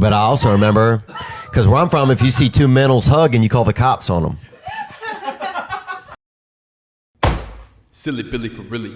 But I also remember, because where I'm from, if you see two mentals hugging, you call the cops on them. Silly Billy for really.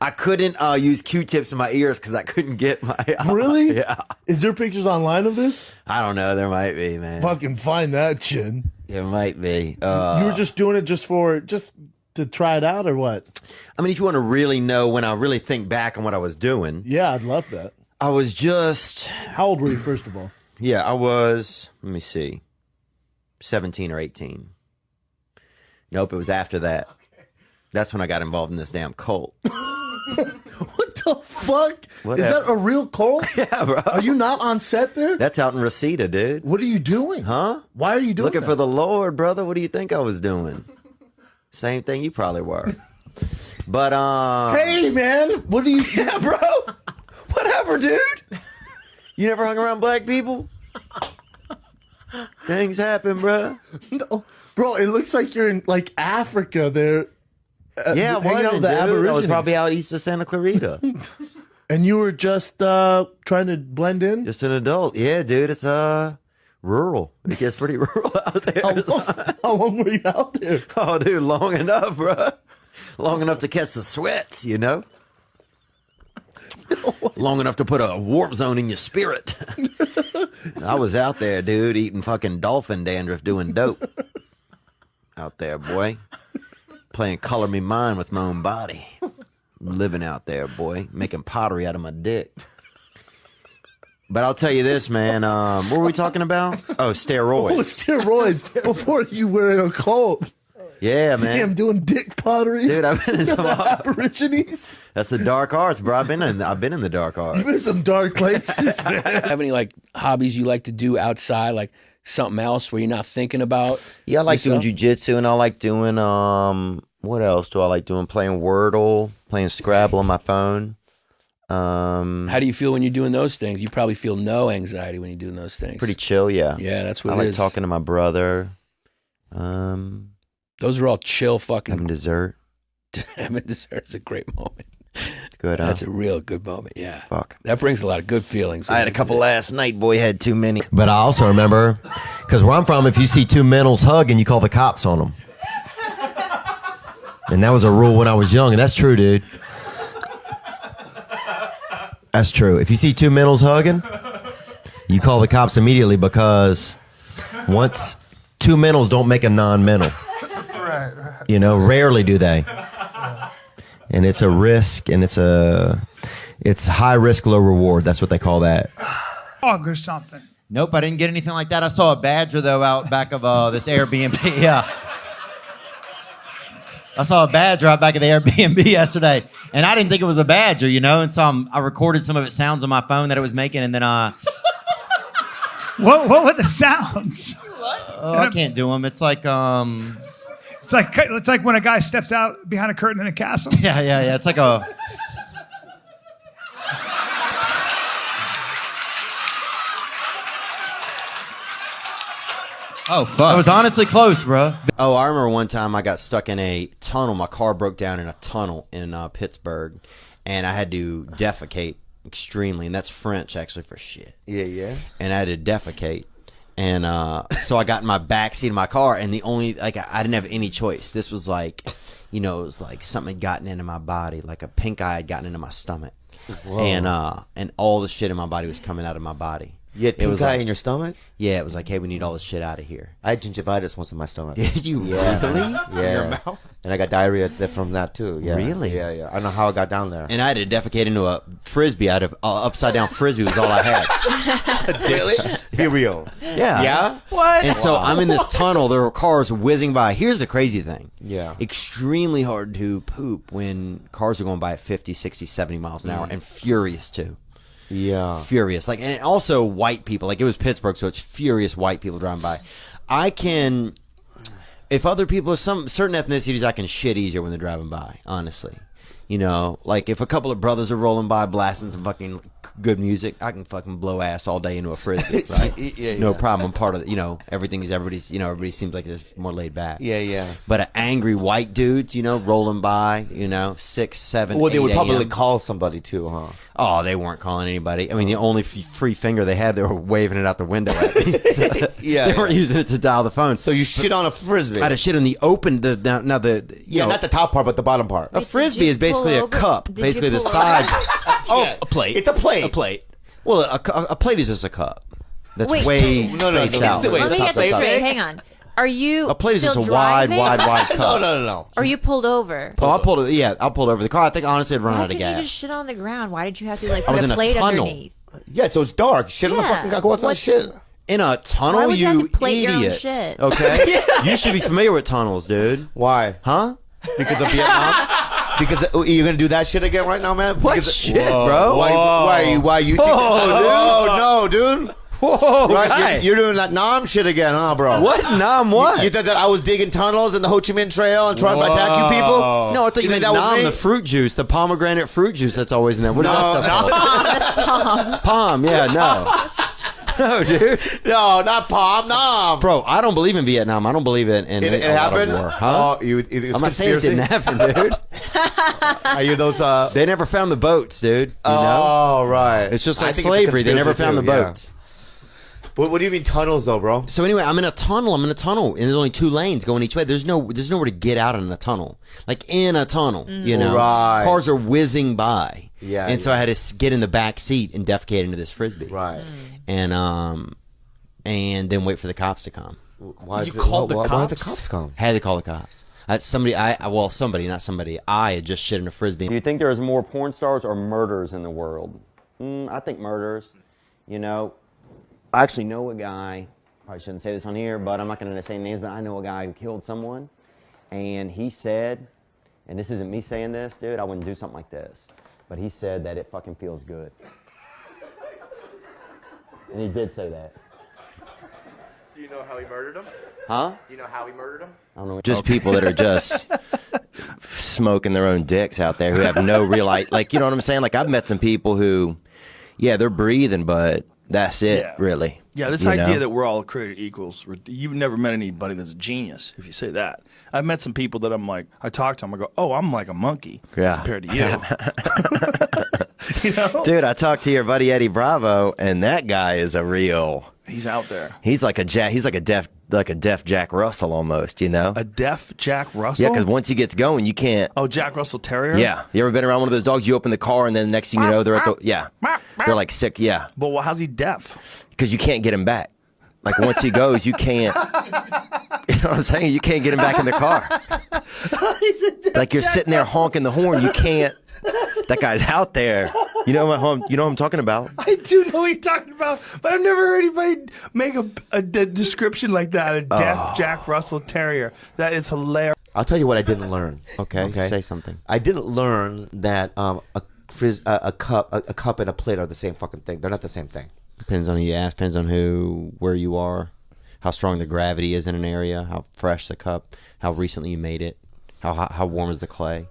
I couldn't use Q-tips in my ears because I couldn't get my... Really? Yeah. Is there pictures online of this? I don't know. There might be, man. Fucking find that, Chin. It might be. You were just doing it just to try it out, or what? I mean, if you want to really know when I really think back on what I was doing. Yeah, I'd love that. I was just... How old were you, first of all? Yeah, I was, let me see, 17 or 18. Nope, it was after that. That's when I got involved in this damn cult. What the fuck? Whatever. Is that a real cult? Yeah, bro. Are you not on set there? That's out in Reseda, dude. What are you doing? Huh? Why are you doing Looking that? for the Lord, brother. What do you think I was doing? Same thing you probably were. But, Hey, man! What are you... Yeah, bro! Whatever, dude! You never hung around black people? Things happen, bro. No. Bro, it looks like you're in, like, Africa there. Yeah, I hanging out wasn't, with the dude. I was Aborigines. probably out east of Santa Clarita. And you were just trying to blend in? Just an adult. Yeah, dude, it's rural. It gets pretty rural out there. How long were you out there? Oh, dude, long enough, bro. Long enough to catch the sweats, you know? Long enough to put a warp zone in your spirit. I was out there, dude, eating fucking dolphin dandruff, doing dope. Out there, boy. Playing Color Me Mine with my own body. Living out there, boy. Making pottery out of my dick. But I'll tell you this, man. What were we talking about? Oh, steroids. Oh, steroids. Before you were in a cult. Yeah, man. Damn, doing dick pottery. Dude, I've been in some Aborigines. That's the dark arts, bro. I've been in the dark arts. You've been in some dark places, man. Have any like hobbies you like to do outside, like something else where you're not thinking about? Yeah, I like yourself? doing jujitsu, and I like doing what else do I like doing? Playing Wordle, playing Scrabble on my phone. How do you feel when you're doing those things? You probably feel no anxiety when you're doing those things. Pretty chill, yeah. Yeah, that's what I it like is. talking to my brother. Those are all chill fucking. Having dessert. Having dessert is a great moment. It's good, huh? That's a real good moment, yeah. Fuck. That brings a lot of good feelings. I had a couple last night, boy, had too many. But I also remember, because where I'm from, if you see two mentals hugging, you call the cops on them. And that was a rule when I was young, and that's true, dude. That's true. If you see two mentals hugging, you call the cops immediately, because once two mentals don't make a non-mental. Right. You know, rarely do they. And it's a risk, and it's high risk, low reward. That's what they call that. Dog or something. Nope, I didn't get anything like that. I saw a badger, though, out back of this Airbnb. Yeah. I saw a badger out back of the Airbnb yesterday, and I didn't think it was a badger, you know? And so I recorded some of its sounds on my phone that it was making, and then What were the sounds? I can't do them. It's like, It's like when a guy steps out behind a curtain in a castle. yeah. It's like a... Oh, fuck. It was honestly close, bro. Oh, I remember one time I got stuck in a tunnel. My car broke down in a tunnel in Pittsburgh, and I had to defecate extremely, and that's French actually for shit. Yeah. And I had to defecate, and so I got in my back seat of my car, and the only I didn't have any choice. This was like, you know, it was like something had gotten into my body, like a pink eye had gotten into my stomach. Whoa. And all the shit in my body was coming out of my body. You had pink eye in your stomach? Yeah, it was like, hey, we need all this shit out of here. I had gingivitis once in my stomach. Did you really? Yeah. In your mouth? And I got diarrhea from that too. Yeah. Really? Yeah. I don't know how I got down there. And I had to defecate into a frisbee. I had an upside down frisbee was all I had. Really? Here we go. Yeah. Yeah? What? And so I'm in this tunnel. There were cars whizzing by. Here's the crazy thing. Yeah. Extremely hard to poop when cars are going by at 50, 60, 70 miles an hour, and furious too. Yeah. Furious. Like, and also white people. Like, it was Pittsburgh, so it's furious white people driving by. I can, if other people, some certain ethnicities, I can shit easier when they're driving by, honestly. You know, like if a couple of brothers are rolling by blasting some fucking good music, I can fucking blow ass all day into a frisbee, right? No problem. I'm part of it. Everybody seems like it's more laid back. Yeah. But an angry white dudes, rolling by, 6, 7, Well, they 8 would probably a.m. call somebody too, huh? Oh, they weren't calling anybody. I mean, the only free finger they had, they were waving it out the window at me. So Yeah, they weren't using it to dial the phone. So you shit on a frisbee. I had a shit on the open. Not the top part, but the bottom part. a frisbee is basically a cup. Basically, the sides. A plate. It's a plate. A plate. Well, a plate is just a cup. That's Wait. way No. spaced out. Wait, Let me top get this side. straight. Hang on. Are you A plate is still just a wide driving? cup. No. Or you pulled over? Oh, I pulled it. Yeah, I pulled over the car. I think honestly, I'd run Why out of couldn't you gas. just shit on the ground? Why did you have to I put was in a a plate tunnel. underneath? Yeah, so it's dark. Shit on the Yeah. fucking guy. Go outside. What's- Shit. In a tunnel, Why would you have to plate your own idiots. shit? Okay, you should be familiar with tunnels, dude. Why? Huh? Because of Vietnam? Because you're gonna do that shit again right now, man? What Because shit, bro? Why you? Oh, no, dude. Whoa, Right, guy. you're doing that Nam shit again, huh, bro? What? Nam what? You thought that I was digging tunnels in the Ho Chi Minh Trail and trying to attack you people? No, I thought you think meant that was Nam, me? the fruit juice, the pomegranate fruit juice that's always in there. What is that stuff called? Palm, yeah, no. No, dude. No, not Palm, Nam. Bro, I don't believe in Vietnam. I don't believe in It a lot of happened? war. Huh? Oh, it's I'm not saying it didn't happen, dude. Are you those, They never found the boats, dude. You know? Oh, right. It's just I like think it's a slavery. They never conspiracy found the too, yeah. boats. What do you mean tunnels, though, bro? So anyway, I'm in a tunnel, and there's only 2 lanes going each way. There's nowhere to get out in a tunnel. Like in a tunnel, Right. Cars are whizzing by. Yeah, And so I had to get in the back seat and defecate into this frisbee. Right. And then wait for the cops to come. Why You called the Why did the cops? cops come? Had to call the cops. I had just shit in a frisbee. Do you think there's more porn stars or murderers in the world? I think murderers. I actually know a guy. Probably shouldn't say this on here, but I'm not going to say names. But I know a guy who killed someone, and he said, and this isn't me saying this, dude. I wouldn't do something like this, but he said that it fucking feels good, and he did say that. Do you know how he murdered him? Huh? Do you know how he murdered him? I don't know. Just people that are just smoking their own dicks out there who have no real like, you know what I'm saying? Like I've met some people who, yeah, they're breathing, but that's it, Yeah. really. Yeah, this You idea know? that we're all created equals. You've never met anybody that's a genius if you say that. I've met some people that I'm like, I talk to them, I go, oh, I'm like a monkey compared to you. You know? Dude, I talked to your buddy Eddie Bravo, and that guy is a real. He's out there. He's like a deaf Jack Russell almost, you know? A deaf Jack Russell? Yeah, because once he gets going, you can't. Oh, Jack Russell Terrier? Yeah. You ever been around one of those dogs? You open the car, and then the next thing you know, they're at the. Yeah. They're like sick. Yeah. But how's he deaf? Because you can't get him back. Like once he goes, you can't. You know what I'm saying? You can't get him back in the car. Like you're sitting there honking the horn. You can't. That guy's out there. You know what I'm talking about. I do know what you're talking about, but I've never heard anybody make a description like that. A deaf Jack Russell Terrier. That is hilarious. I'll tell you what I didn't learn. Okay, say something. I didn't learn that a cup and a plate are the same fucking thing. They're not the same thing. Depends on who you ask. Depends on where you are, how strong the gravity is in an area, how fresh the cup, how recently you made it, how warm is the clay.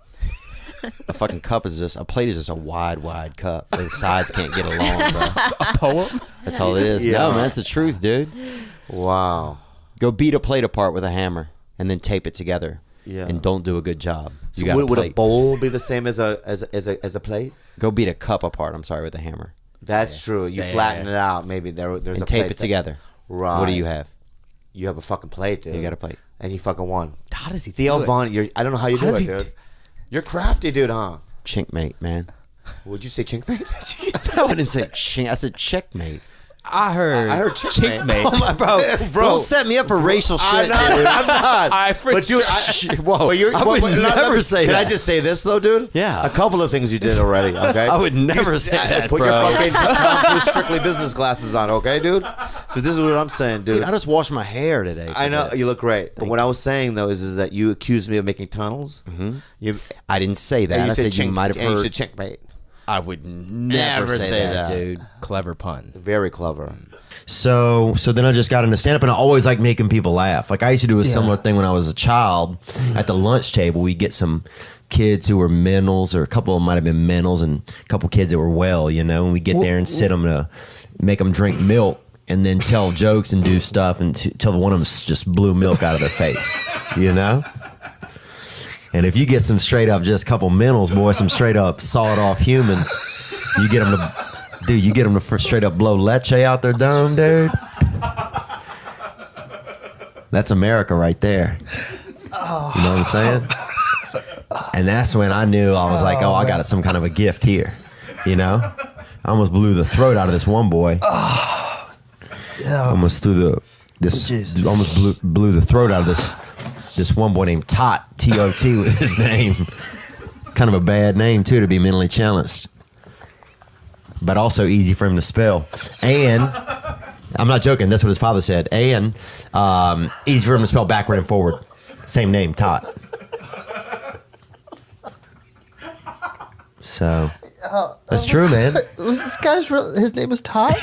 A fucking cup is just a plate is just a wide cup. The sides can't get along, bro. A poem? That's all it is. Yeah. No, man, that's the truth, dude. Wow. Go beat a plate apart with a hammer and then tape it together. Yeah. And don't do a good job. You So got a would a plate. bowl be the same as a plate? Go beat a cup apart. I'm sorry, with a hammer That's true. You flatten it out. Maybe there's and a tape plate it together. Right. What do you have? You have a fucking plate, dude. You got a plate. And he fucking won. How does he Theo do it? Vaughn, I don't know how you do does it, he dude. You're crafty, dude, huh? Chinkmate, man. Would you say chinkmate? I wouldn't say chink. I said checkmate. I heard. I heard chinkmate. Oh my bro, Don't set me up for racial shit, I'm not. dude. I'm not. But dude, Whoa, I would never say Can that. I just say this though, dude? Yeah. A couple of things you did already. Okay. I would never say that, Put bro. your fucking Tom Cruise Strictly Business glasses on, okay, dude? So this is what I'm saying, dude. Dude, I just washed my hair today. I know this. you look great, but what I was saying though is that you accused me of making tunnels. Mm-hmm. I didn't say that. And I said you chink- might have and you heard. said chinkmate. I would never say that, dude. Clever pun. Very clever. So then I just got into stand up, and I always like making people laugh. Like I used to do a similar thing when I was a child. At the lunch table, we get some kids who were mentals, or a couple of them might have been mentals, and a couple kids that were well, you know, and we get there and sit them to make them drink milk and then tell jokes and do stuff until one of them just blew milk out of their face, you know? And if you get some straight up just couple mentals, boy, some straight up sawed off humans, you get them to straight up blow leche out their dome, dude. That's America right there. You know what I'm saying? And that's when I knew, I was like, I got some kind of a gift here, you know? I almost blew the throat out of this one boy. Almost blew the throat out of this one boy named Tot. T-O-T was his name. Kind of a bad name too, to be mentally challenged, but also easy for him to spell. And I'm not joking, that's what his father said. And easy for him to spell backward and forward. Same name, Tot. So that's true, man. Was this guy's his name was Todd?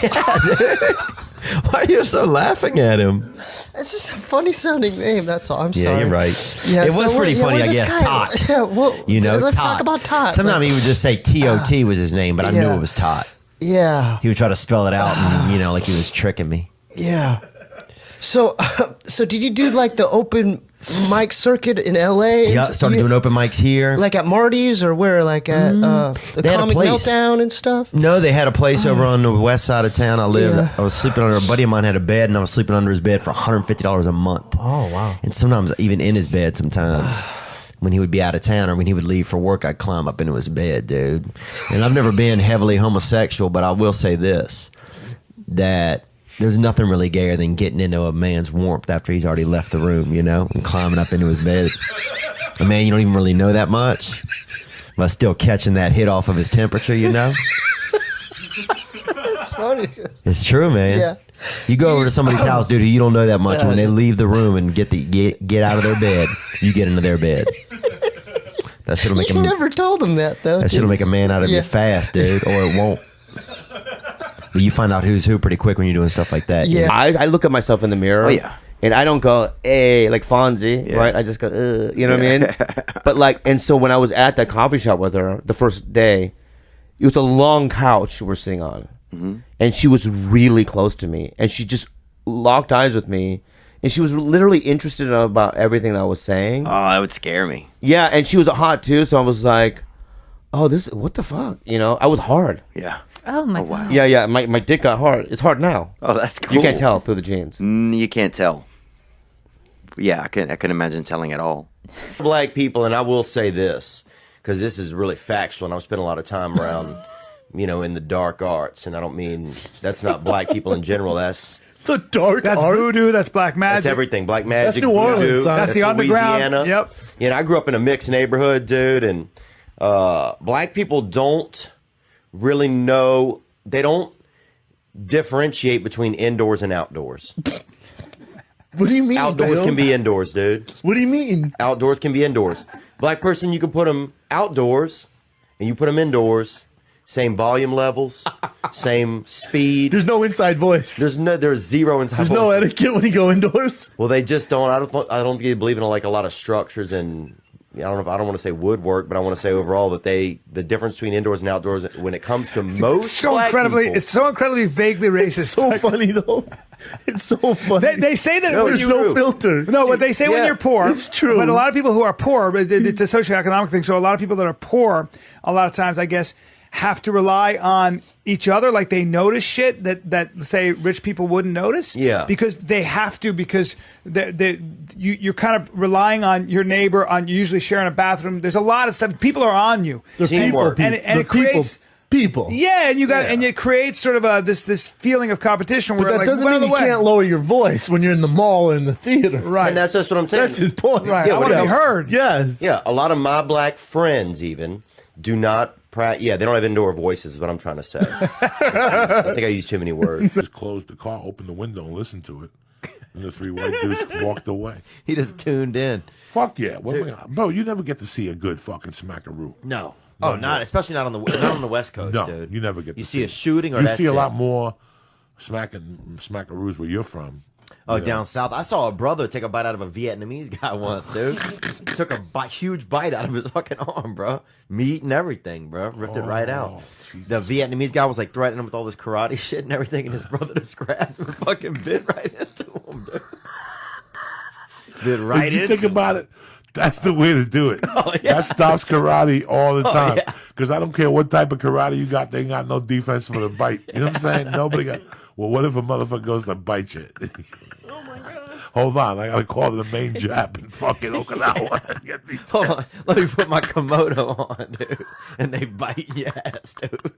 Why are you so laughing at him? It's just a funny sounding name. That's all. I'm sorry. Yeah, you're right. Yeah, it was pretty funny, I guess. Tot. Yeah, well, you know, let's Tot. talk about Tot. Sometimes he would just say T-O-T was his name, but I knew it was Tot. Yeah. He would try to spell it out, and you know, like he was tricking me. Yeah. So did you do like the open mic circuit in L.A.? Yeah, started doing open mics here. Like at Marty's or where? Like at the Comic Meltdown and stuff? No, they had a place over on the west side of town. I lived. Yeah. I was sleeping under, a buddy of mine had a bed, and I was sleeping under his bed for $150 a month. Oh, wow. And sometimes even in his bed sometimes. When he would be out of town or when he would leave for work, I'd climb up into his bed, dude. And I've never been heavily homosexual, but I will say this, that there's nothing really gayer than getting into a man's warmth after he's already left the room, you know, and climbing up into his bed. A man you don't even really know that much, but still catching that hit off of his temperature, you know? That's funny. It's true, man. Yeah. You go over to somebody's house, dude, who you don't know that much, and when they leave the room and get out of their bed, you get into their bed. That shit'll make You never told him that, though. That shit'll make a man out of you fast, dude, or it won't. But you find out who's who pretty quick when you're doing stuff like that. Yeah. I look at myself in the mirror. Oh, yeah. And I don't go, hey, like Fonzie, right? I just go, you know what I mean? But like, and so when I was at that coffee shop with her the first day, it was a long couch we're sitting on. Mm-hmm. And she was really close to me. And she just locked eyes with me. And she was literally interested in about everything that I was saying. Oh, that would scare me. Yeah, and she was hot too. So I was like, oh, what the fuck? You know, I was hard. Yeah. Oh my god. Yeah, my dick got hard. It's hard now. Oh, that's cool. You can't tell through the jeans. You can't tell. Yeah, I can imagine telling at all. Black people, and I will say this, because this is really factual, and I've spent a lot of time around, you know, in the dark arts, and I don't mean, that's not black people in general, that's... The dark That's art. voodoo. That's black magic. That's everything. Black magic, New Orleans, voodoo, son. That's the underground. Louisiana. Yep. You know, I grew up in a mixed neighborhood, dude, and black people don't really know, they don't differentiate between indoors and outdoors. What do you mean? Outdoors Bill? can be indoors, dude. What do you mean? Outdoors can be indoors. Black person, you can put them outdoors, and you put them indoors. Same volume levels, same speed. There's no inside voice. There's zero inside There's voice. no etiquette when you go indoors. Well, they just don't. I don't believe in like a lot of structures and I don't want to say woodwork, but I want to say overall that the difference between indoors and outdoors when it comes to most black people, it's so incredibly vaguely racist. It's so funny though. It's so funny. They say that No, when it's you no filter. No, but they say when Yeah, you're poor. it's true. But a lot of people who are poor, it's a socioeconomic thing. So a lot of people that are poor, a lot of times, I guess, have to rely on each other. Like they notice shit that say rich people wouldn't notice. Yeah. Because they have to, because you're kind of relying on your neighbor, on usually sharing a bathroom. There's a lot of stuff. People are on you. The Teamwork. people, And it the creates... people. Yeah, and and it creates sort of this feeling of competition where But that like, doesn't by mean the you way, can't lower your voice when you're in the mall or in the theater. right? and that's just what I'm saying. That's his point. Right. Yeah, I want to be heard. Yes. Yeah, a lot of my black friends even do not yeah, they don't have indoor voices is what I'm trying to say. I think I used too many words. Just closed the car, opened the window, and listened to it. And the three white dudes walked away. He just tuned in. Fuck yeah. Bro, you never get to see a good fucking smackaroo. No. Oh, especially not on the West Coast, No, dude. you never get to see a it. shooting or you that's see a it. lot more smackaroos where you're from. Oh, down south. I saw a brother take a bite out of a Vietnamese guy once, dude. Took a huge bite out of his fucking arm, bro. Meat and everything, bro. Ripped it right out. Jesus. The Vietnamese guy was like threatening him with all this karate shit and everything, and his brother just grabbed him and fucking bit right into him, dude. Bit right if you into think about it, that's the way to do it. Oh, yeah. That stops karate all the time. Yeah. Because I don't care what type of karate you got, they ain't got no defense for the bite. You know what I'm saying? Nobody got. Well, what if a motherfucker goes to bite you? Oh my God. Hold on, I gotta call the main Jap in fucking Okinawa. Get these Hold on, let me put my Komodo on, dude. And they bite your ass, dude.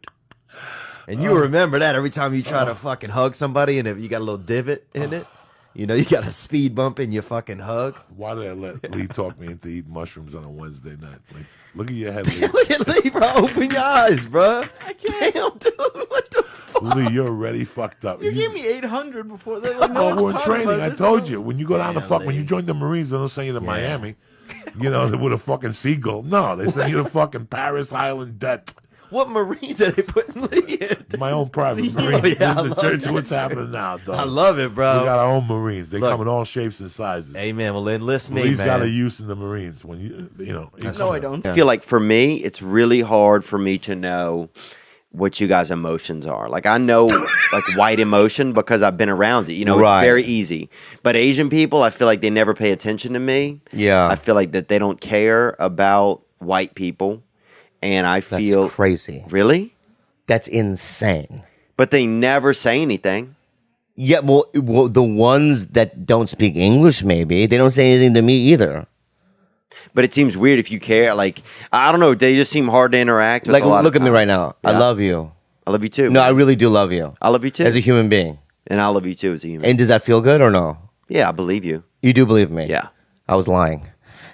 And you remember that every time you try to fucking hug somebody and if you got a little divot in it, you know, you got a speed bump in your fucking hug. Why did I let Lee talk me into eating mushrooms on a Wednesday night? Like, look at your head, Lee. Look at Lee, bro. Open your eyes, bro. I can't. Damn, dude. What the fuck? Lee, you're already fucked up. You gave me 800 before that. Like, Oh, we're in training. I told you. When you go down to fuck, when you join the Marines, they don't send you to Miami, you know, with a fucking seagull. No, they send you to fucking Paris Island debt. What Marines are they putting Lee in? My own private Marines. Oh, yeah, This is the church. What's happening now, dog? I love it, bro. We got our own Marines. They Look. come in all shapes and sizes. Amen. Well, enlist me, Lee's man. got a use in the Marines. When you know. No, I don't. I feel like for me, it's really hard for me to know what you guys' emotions are. Like I know like white emotion because I've been around it. You know, Right. it's very easy. But Asian people, I feel like they never pay attention to me. Yeah. I feel like that they don't care about white people. And I That's feel crazy. Really? That's insane. But they never say anything. Yeah, well, the ones that don't speak English, maybe they don't say anything to me either. But it seems weird if you care. Like I don't know, they just seem hard to interact with. Like, a lot look of at me times. right now. I Yeah. love you. I love you too. No, man. I really do love you. I love you too. As a human being. And I love you too as a human. And does that feel good or no? Yeah, I believe you. You do believe me? Yeah. I was lying.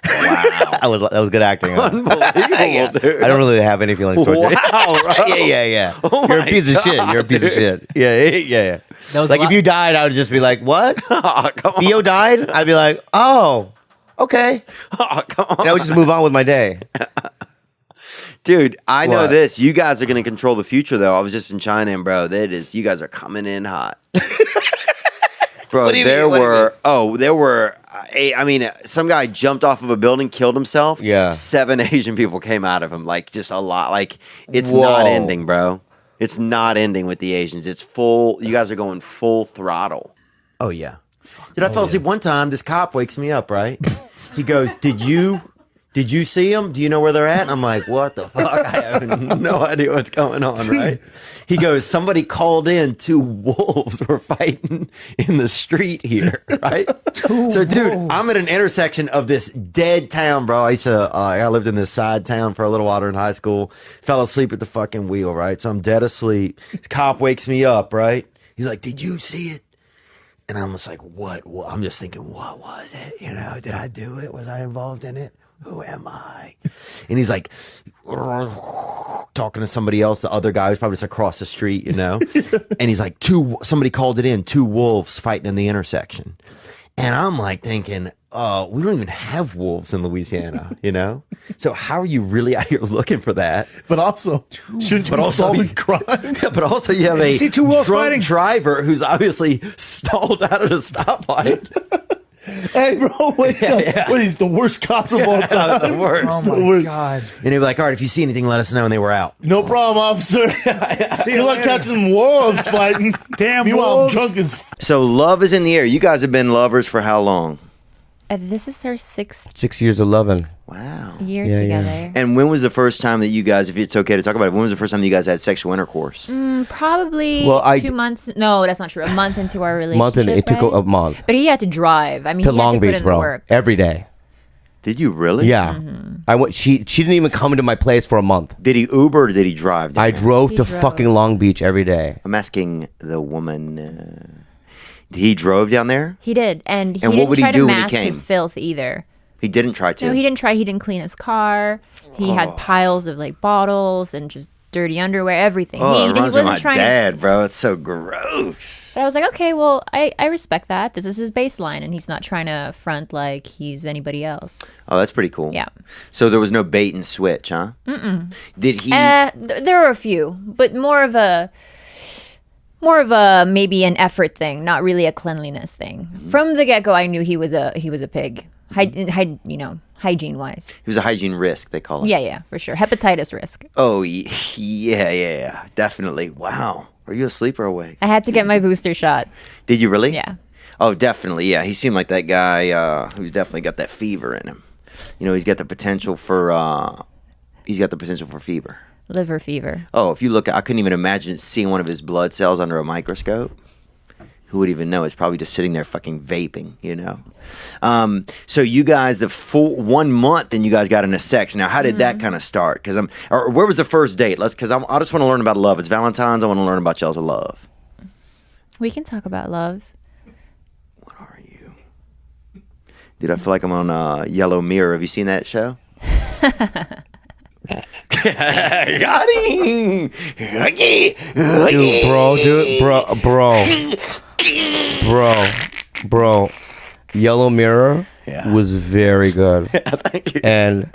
Wow. that was good acting. Huh? Unbelievable, dude. I don't really have any feelings towards you. Wow, bro. yeah. Oh You're a my piece of shit. God, You're a piece of dude. shit. Yeah. That was Like a if lot- you died, I would just be like, "What? Oh, come on. Theo died?" I'd be like, "Oh, okay." Oh, come on. And I would just move on with my day. Dude, I know What? this. You guys are going to control the future, though. I was just in China, and bro, that is, you guys are coming in hot. Bro, What do you there mean? What do you were, I mean, some guy jumped off of a building, killed himself. Yeah. 7 Asian people came out of him, like just a lot. Like it's Whoa. not ending, bro. It's not ending with the Asians. It's full. You guys are going full throttle. Oh, yeah. Dude, I fell asleep one time. This cop wakes me up, right? He goes, Did you see them? Do you know where they're at? And I'm like, what the fuck? I have no idea what's going on, right? He goes, somebody called in 2 wolves were fighting in the street here, right? So, dude, I'm at an intersection of this dead town, bro. I lived in this side town for a little while during high school. Fell asleep at the fucking wheel, right? So I'm dead asleep. Cop wakes me up, right? He's like, did you see it? And I'm just like, what? I'm just thinking, what was it? You know, did I do it? Was I involved in it? Who am I? And he's like talking to somebody else, the other guy who's probably just across the street, you know? And he's like, somebody called it in, 2 wolves fighting in the intersection. And I'm like thinking, we don't even have wolves in Louisiana, you know? So how are you really out here looking for that? But also, shouldn't you be solving crime? Yeah, but also you have You see 2 wolves drunk fighting? driver who's obviously stalled out at a stoplight. Hey, bro, wait up. Yeah. What, he's the worst cops of all time. The worst. Oh The my worst. God. And he'd be like, all right, if you see anything, let us know. And they were out. No problem, officer. See Good you luck later. catching wolves fighting. Damn Meanwhile, I'm wolves. drunk as So love is in the air. You guys have been lovers for how long? This is our 6th 6 years of loving. Wow. year Yeah, yeah. together. And when was the first time that you guys, if it's okay to talk about it, when was the first time you guys had sexual intercourse? Probably Well, 2 months. No, that's not true. A month into our relationship. Month and it took right? a month But he had to drive. I mean, to he had Long to put Beach, in the bro. work. Every day. Did you really? Yeah. I went. She didn't even come into my place for a month. Did he Uber or did he drive? down I there? drove He to drove. fucking Long Beach every day. I'm asking the woman. He drove down there? He did, and he And what didn't would he try do to when he mask came? his filth either. He didn't try to. No, he didn't try. He didn't clean his car. He Oh. had piles of like bottles and just dirty underwear, everything. Oh, he it reminds me of wasn't my trying dad, bro. It's so gross. But I was like, okay, well, I respect that. This is his baseline, and he's not trying to front like he's anybody else. Oh, that's pretty cool. Yeah. So there was no bait and switch, huh? Mm-mm. Did he? There were a few, but more of a more of a maybe an effort thing, not really a cleanliness thing. From the get go, I knew he was a pig. Hygiene wise. He was a hygiene risk, they call it. Yeah, for sure. Hepatitis risk. Oh, yeah, definitely. Wow. Are you asleep or awake? I had to get my booster shot. Did you really? Yeah. Oh, definitely. Yeah, he seemed like that guy who's definitely got that fever in him. You know, he's got the potential for fever. Liver fever. Oh, if you look, I couldn't even imagine seeing one of his blood cells under a microscope. Who would even know? It's probably just sitting there fucking vaping, you know? So you guys, the full 1 month, and you guys got into sex. Now, how did that kind of start? Or where was the first date? I just want to learn about love. It's Valentine's. I want to learn about y'all's love. We can talk about love. What are you? Dude, I feel like I'm on Yellow Mirror. Have you seen that show? Got him! Bro, Yellow Mirror was very good. Thank you. And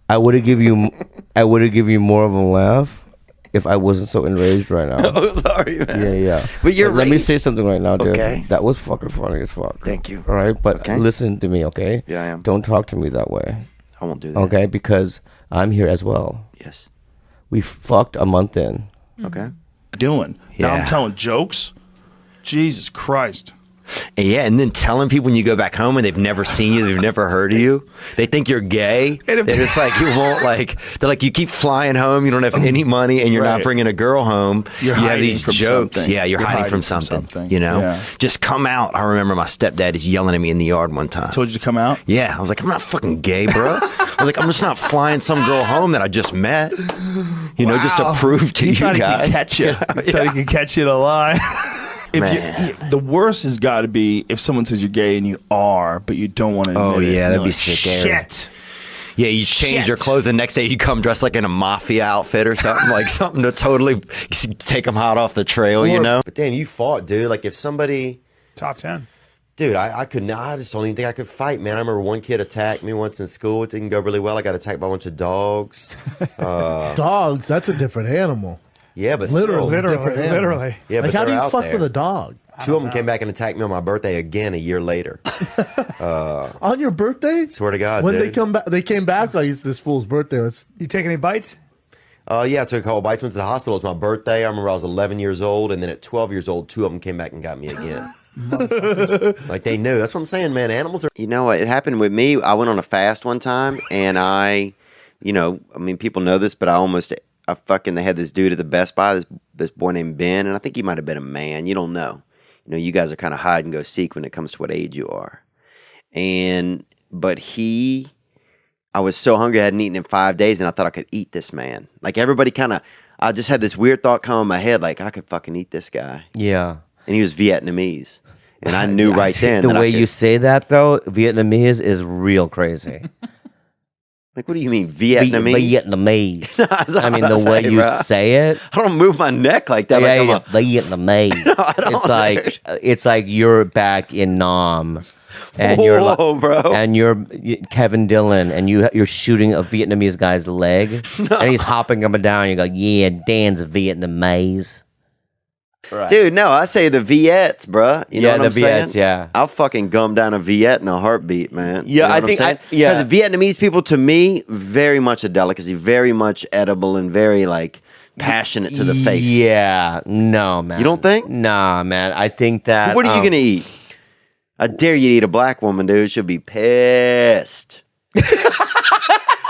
I would have give you more of a laugh if I wasn't so enraged right now. Oh, sorry, man. Yeah. But let me say something right now, dude. Okay. That was fucking funny as fuck. Thank you. All right, but Okay. listen to me, okay? Yeah, I am. Don't talk to me that way. I won't do that. Okay, because I'm here as well. Yes. We fucked a month in. Okay. Doing. Now Yeah. I'm telling jokes. Jesus Christ. And yeah, and then telling people when you go back home and they've never seen you, they've never heard of you, they think you're gay. They're just like, you won't they're like, you keep flying home, you don't have any money, and you're not Right. bringing a girl home. You're you have hiding these from jokes. something. Yeah, you're hiding from something. You know? Yeah. Just come out. I remember my stepdad is yelling at me in the yard one time. Told you to come out? Yeah, I was like, I'm not fucking gay, bro. I was like, I'm just not flying some girl home that I just met. You know, just to prove to He you thought guys. he could catch you. He thought he could catch you in a lie. The worst has got to be if someone says you're gay and you are, but you don't want to admit Oh it. yeah, that'd You're be like, sick. Aaron. Shit. Yeah, you change Shit. your clothes the next day. You come dressed like in a mafia outfit or something, like something to totally take them hot off the trail. You know. But damn, you fought, dude. Like if somebody Top 10. Dude, I could not. I just don't even think I could fight, man. I remember one kid attacked me once in school. It didn't go really well. I got attacked by a bunch of dogs. Dogs, that's a different animal. Yeah, but Literally, still. different animal. Yeah, Like, but how do they're you out fuck there. with a dog? Two of them came back and attacked me on my birthday again a year later. On your birthday? Swear to God, When dude. they come back, they came back like it's this fool's birthday. You take any bites? Yeah, I took a couple bites. Went to the hospital. It was my birthday. I remember I was 11 years old, and then at 12 years old, two of them came back and got me again. Like they knew. That's what I'm saying, man. Animals are. You know what? It happened with me. I went on a fast one time, and I mean, people know this, but they had this dude at the Best Buy, this boy named Ben, and I think he might have been a man. You don't know. You know, you guys are kind of hide and go seek when it comes to what age you are. But I was so hungry I hadn't eaten in 5 days, and I thought I could eat this man. Like everybody I just had this weird thought come in my head, like I could fucking eat this guy. Yeah. And he was Vietnamese. And I knew right then. The that I way could- you say that, though, Vietnamese is real crazy. Like, what do you mean, Vietnamese? Vietnamese. I mean, what the I way say, you bro. say it. I don't move my neck like that. Yeah, like I'm yeah, Vietnamese. It's like you're back in Nam, and Whoa, bro. and you're Kevin Dillon, and you're shooting a Vietnamese guy's leg, and he's hopping up and down. You go, yeah, Dan's Vietnamese. Right. Dude, no, I say the Viets, bruh. You know Yeah, what the I'm saying? Viets, yeah. I'll fucking gum down a Viet in a heartbeat, man. Yeah, I think Because Vietnamese people, to me, very much a delicacy, very much edible and very, like, passionate to the face. Yeah, no, man. You don't think? Nah, man. I think that. What are you going to eat? I dare you to eat a black woman, dude. She'll be pissed.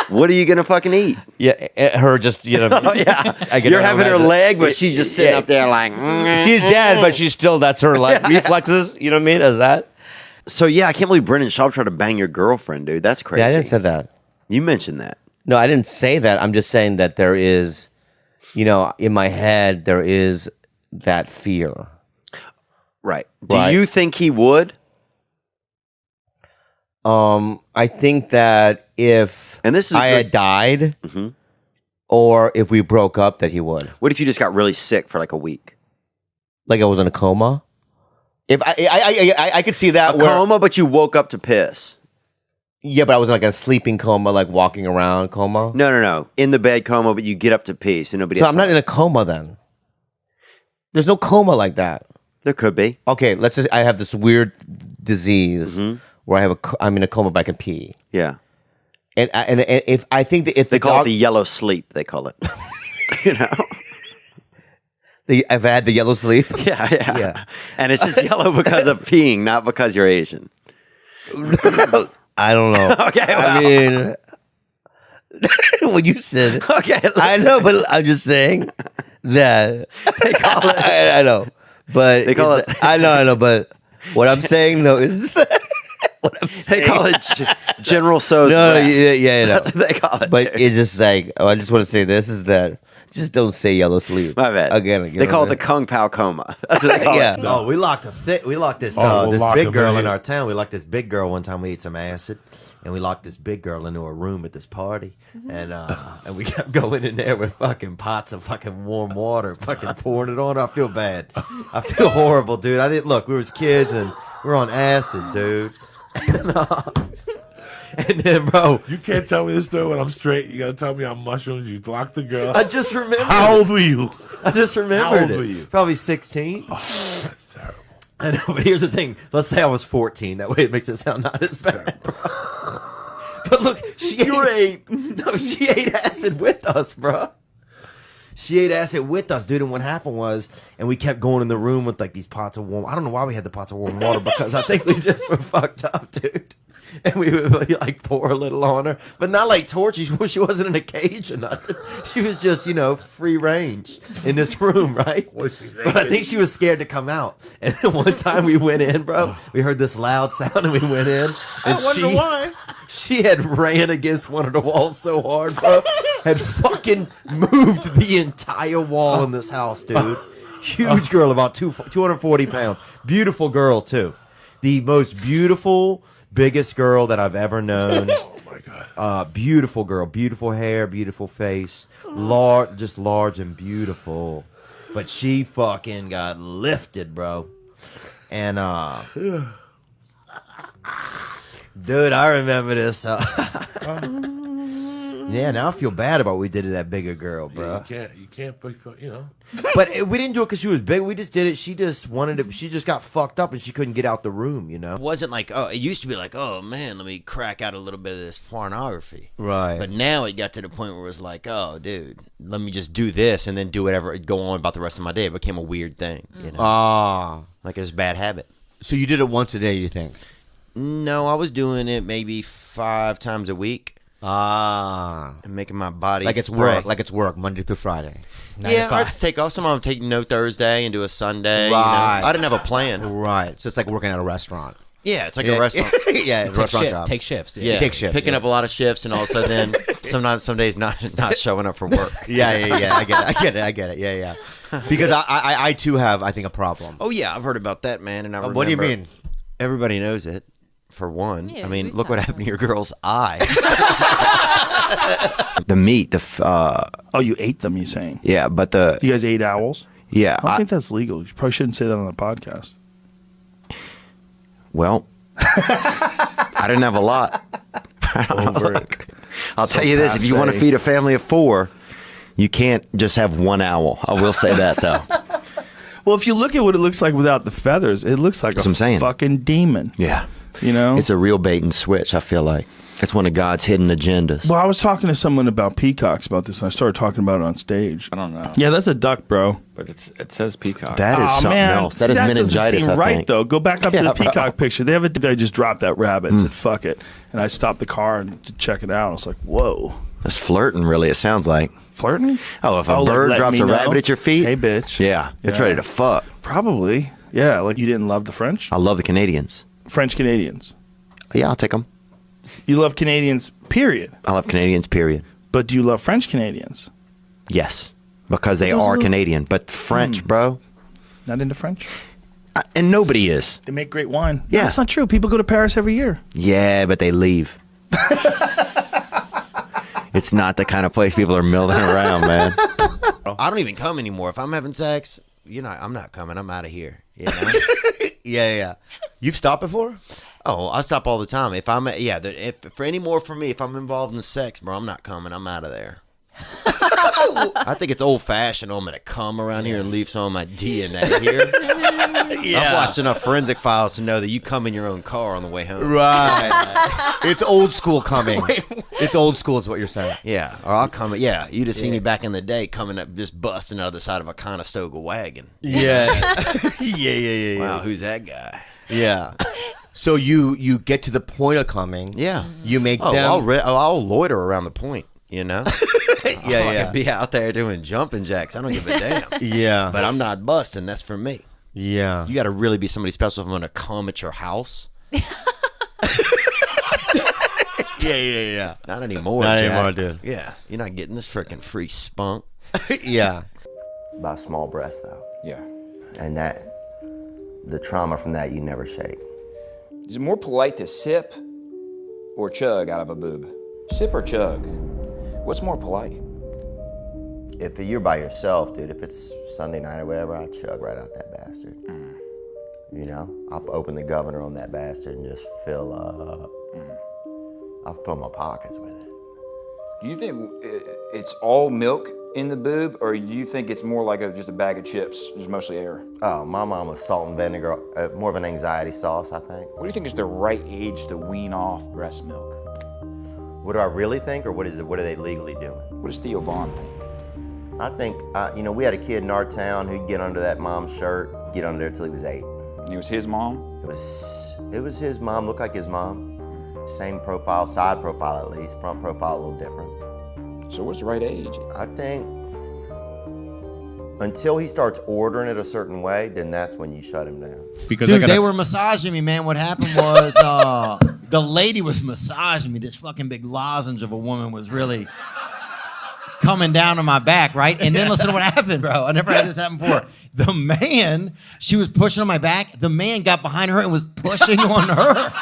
What are you going to fucking eat? Yeah, her just, Oh, yeah. You're having her leg, but she's just sitting up there like... She's dead, but she's still, that's her like reflexes. You know what I mean? Is that? So, yeah, I can't believe Brendan Schaub tried to bang your girlfriend, dude. That's crazy. Yeah, I didn't say that. You mentioned that. No, I didn't say that. I'm just saying that there is, in my head, there is that fear. Right. Do you think he would? I think that if I had died, or if we broke up, that he would. What if you just got really sick for like a week? Like I was in a coma? If I could see that. A coma, but you woke up to piss. Yeah, but I was in like a sleeping coma, like walking around coma. No. In the bed coma, but you get up to pee. So nobody. So I'm not in a coma then. There's no coma like that. There could be. Okay, let's just. I have this weird disease where I'm in a coma, but I can pee. Yeah. And if I think that if they call it the yellow sleep, they call it. You know. I've had the yellow sleep. Yeah. And it's just yellow because of peeing, not because you're Asian. I don't know. Okay. Well. I mean, when you said, okay, I know, but I'm just saying that they call it. I know, but they call it. I know, but what I'm saying though is that what I'm saying. They call it General So's. No, rest. yeah, That's what they call it. But it's just like I just want to say this is that. Just don't say yellow sleep. My bad. Again, they call it the Kung Pao coma. That's what they call it. Oh, we locked this this lock big him girl in. in our town. We locked this big girl one time. We ate some acid, and we locked this big girl into a room at this party, and we kept going in there with fucking pots of fucking warm water, fucking pouring it on her. I feel bad. I feel horrible, dude. I didn't look. We was kids and we were on acid, dude. And then, bro, you can't tell me this story when I'm straight. You gotta tell me on mushrooms. You locked the girl. I just remember. How old were you? I just remembered How old it. were you? Probably 16. Oh, that's terrible. I know, but here's the thing. Let's say I was 14. That way it makes it sound not as bad, bro. But look, You were 8. No, she ate acid with us, bro. She ate acid with us, dude. And what happened was, and we kept going in the room with like these pots of warm. I don't know why we had the pots of warm water because I think we just were fucked up, dude. And we would like pour a little on her, but not like torture. She wasn't in a cage or nothing. She was just, free range in this room, right? But I think she was scared to come out. And then one time we went in, bro. We heard this loud sound, and we went in. And I wonder why. She had ran against one of the walls so hard, bro. Had fucking moved the entire wall in this house, dude. Huge girl, about 240 pounds. Beautiful girl, too. The most beautiful, biggest girl that I've ever known. Oh, my God. Beautiful girl. Beautiful hair, beautiful face. Just large and beautiful. But she fucking got lifted, bro. And, dude, I remember this. Yeah, now I feel bad about what we did to that bigger girl, bro. Yeah, you can't, But we didn't do it because she was big. We just did it. She just wanted it. She just got fucked up and she couldn't get out the room, It wasn't like, it used to be like, oh man, let me crack out a little bit of this pornography. Right. But now it got to the point where it was like, oh dude, let me just do this and then do whatever, go on about the rest of my day. It became a weird thing, Like it's a bad habit. So you did it once a day, you think? No, I was doing it maybe 5 times a week. And making my body like it's spray. work, Monday through Friday. Yeah, I have to take off. Sometimes I'm taking no Thursday and do a Sunday. Right. I didn't have a plan. Right. So it's like working at a restaurant. Yeah, it's like a restaurant. Yeah, it's a restaurant job. Take shifts. Yeah, take shifts. Picking up a lot of shifts and also then sometimes some days not showing up for work. Yeah. I get it. Yeah. Because I too have, I think, a problem. Oh yeah, I've heard about that, man. And I remember, what do you mean? Everybody knows it. For one, Yeah, I mean, we look what talked happened to your girl's eye. The meat, Oh, you ate them, you saying? Yeah, but You guys ate owls? yeah. I don't think that's legal. You probably shouldn't say that on the podcast. Well, I didn't have a lot. Over it. I'll So tell you this: if you want to passe. feed a family of 4, you can't just have one owl. I will say that though. Well, if you look at what it looks like without the feathers, it looks like That's what I'm saying. fucking demon. Yeah, You it's a real bait and switch. I feel like it's one of God's hidden agendas. Well, I was talking to someone about peacocks about this, and I started talking about it on stage. I don't know. Yeah, that's a duck, bro. But it says peacock. That is something else. That is meningitis. Doesn't seem I right think. though. Go back up to Yeah, the bro. peacock picture. They have a. I just dropped that rabbit and said fuck it, and I stopped the car and to check it out. I was like, whoa, That's flirting, really. It sounds like flirting. Oh, if a like, bird let drops me a know. rabbit at your feet, Hey, bitch. yeah, it's Yeah. ready to fuck. Probably. Yeah, like you didn't love the French. I love the Canadians. French Canadians. Yeah, I'll take them. You love Canadians, period. I love Canadians, period. But do you love French Canadians? Yes, because they Those are little- Canadian. But French, bro, Not into French? and nobody is. They make great wine. Yeah. That's not true. People go to Paris every year. Yeah, but they leave. It's not the kind of place people are milling around, man. I don't even come anymore. If I'm having sex, I'm not coming. I'm out of here. You know? Yeah. You've stopped before? Oh, I stop all the time. If I'm, if for any more for me, if I'm involved in sex, bro, I'm not coming. I'm out of there. I think it's old fashioned. I'm gonna come around here and leave some of my DNA here. I've watched enough forensic files to know that you come in your own car on the way home. Right. It's old school coming. It's old school. Is what you're saying. Yeah, or I'll come. Yeah, you'd have seen me back in the day coming up, just busting out of the side of a Conestoga wagon. Yeah. Yeah. Wow, who's that guy? Yeah. So you get to the point of coming. Yeah. You make them. I'll loiter around the point. You know. Yeah. I'd be out there doing jumping jacks. I don't give a damn. Yeah. But I'm not busting. That's for me. Yeah. You got to really be somebody special if I'm going to come at your house. Yeah. Not anymore, Not Jack. anymore, dude. Yeah. You're not getting this freaking free spunk. Yeah. By small breast though. Yeah. And that the trauma from that you never shake. Is it more polite to sip or chug out of a boob? Sip or chug? What's more polite? If you're by yourself, dude, if it's Sunday night or whatever, I chug right out that bastard. You know, I'll open the governor on that bastard and just fill up. I'll fill my pockets with it. Do you think it's all milk in the boob, or do you think it's more like just a bag of chips, just mostly air? Oh, my mom was salt and vinegar, more of an anxiety sauce, I think. What do you think is the right age to wean off breast milk? What do I really think, or what are they legally doing? What does Theo Vaughn think? I think, we had a kid in our town who'd get under that mom's shirt, get under there till he was 8. And it was his mom? It was his mom, looked like his mom. Same profile, side profile at least, front profile a little different. So what's the right age? I think until he starts ordering it a certain way, then that's when you shut him down. Dude, they were massaging me, man. What happened was the lady was massaging me. This fucking big lozenge of a woman was really coming down on my back, right? And then listen to what happened, bro. I never had this happen before. The man, she was pushing on my back. The man got behind her and was pushing on her.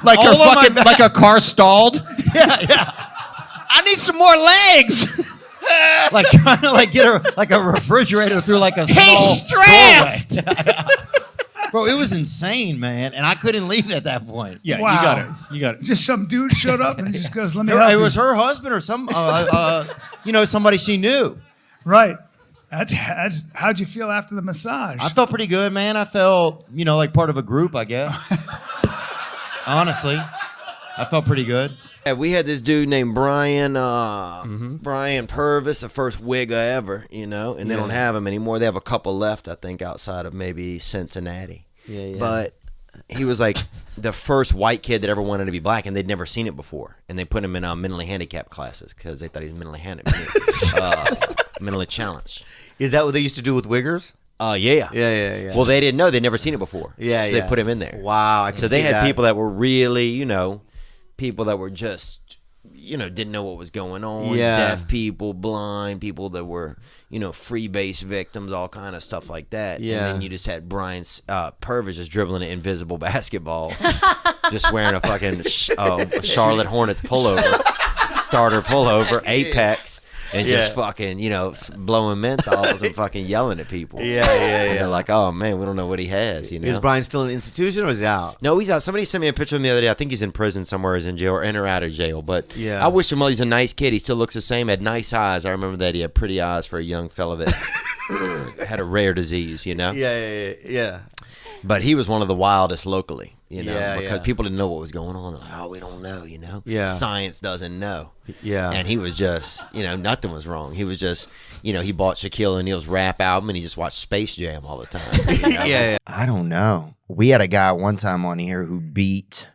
Like her fucking, like a car stalled. Yeah. I need some more legs. Like trying to get her like a refrigerator through like a small He's stressed. Bro, it was insane, man, and I couldn't leave at that point. Yeah, Wow. You got it. Just some dude showed up and just goes, "Let me help It you." was her husband or some, somebody she knew. Right. That's how'd you feel after the massage? I felt pretty good, man. I felt, like part of a group, I guess. Honestly, I felt pretty good. Yeah, we had this dude named Brian, Brian Purvis, the first wigger ever, and they don't have him anymore. They have a couple left, I think, outside of maybe Cincinnati. Yeah. But he was like the first white kid that ever wanted to be black, and they'd never seen it before. And they put him in mentally handicapped classes because they thought he was mentally challenged. Is that what they used to do with wiggers? Yeah. Well, they didn't know. They'd never seen it before. So they put him in there. Wow. I can So they see had that. people that were really, people that were just, didn't know what was going on. Yeah. Deaf people, blind people that were, free-base victims, all kind of stuff like that. Yeah. And then you just had Brian Purvis just dribbling an invisible basketball, just wearing a fucking Charlotte Hornets pullover, starter pullover, Apex. And just fucking, blowing menthols and fucking yelling at people. Yeah. And they're like, oh, man, we don't know what he has, Is Brian still in an institution or is he out? No, he's out. Somebody sent me a picture of him the other day. I think he's in prison somewhere, he's in jail or in or out of jail. But Yeah. I wish him well. He's a nice kid. He still looks the same. Had nice eyes. I remember that. He had pretty eyes for a young fella that had a rare disease, Yeah. But he was one of the wildest locally, Yeah, because yeah. people didn't know what was going on. They're like, oh, we don't know, Yeah. Science doesn't know. Yeah. And he was just, nothing was wrong. He was just, he bought Shaquille O'Neal's rap album and he just watched Space Jam all the time. Yeah. I don't know. We had a guy one time on here who beat,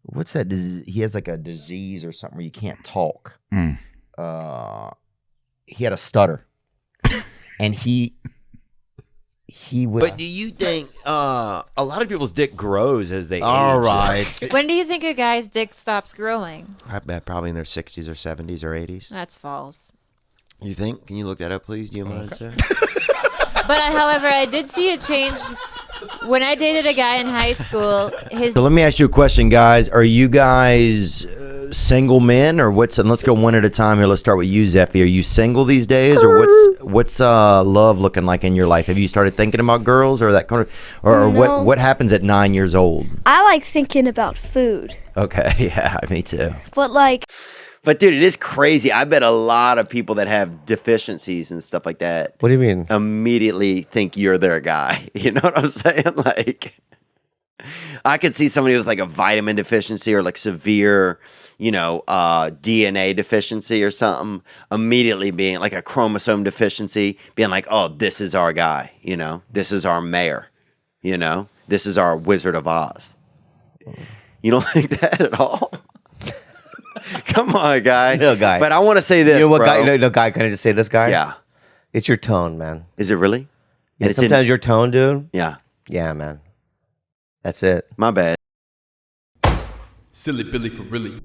what's that? He has like a disease or something where you can't talk. He had a stutter. And he would. But do you think a lot of people's dick grows as they All age? right. When do you think a guy's dick stops growing? I bet probably in their 60s or 70s or 80s. That's false. You think? Can you look that up, please? Do you mind, sir? But however, I did see a change when I dated a guy in high school. So let me ask you a question, guys. Are you guys single men, or what's? And let's go one at a time here. Let's start with you, Zeffy. Are you single these days, or what's love looking like in your life? Have you started thinking about girls, or that kind of, or No. what happens at 9 years old? I like thinking about food, Okay, yeah, me too. but like But dude, it is crazy. I bet a lot of people that have deficiencies and stuff like that. What do you mean? Immediately think you're their guy. You know what I'm saying? Like, I could see somebody with like a vitamin deficiency or like severe, DNA deficiency or something, immediately being like a chromosome deficiency, being like, oh, this is our guy. This is our mayor. This is our Wizard of Oz. You don't think that at all? Come on, guy. No, guy. But I want to say this, You know what, bro. guy? No, guy. Can I just say this, guy? Yeah. It's your tone, man. Is it really? Yeah, And it's sometimes your tone, dude. Yeah. Yeah, man. That's it. My bad. Silly Billy for really.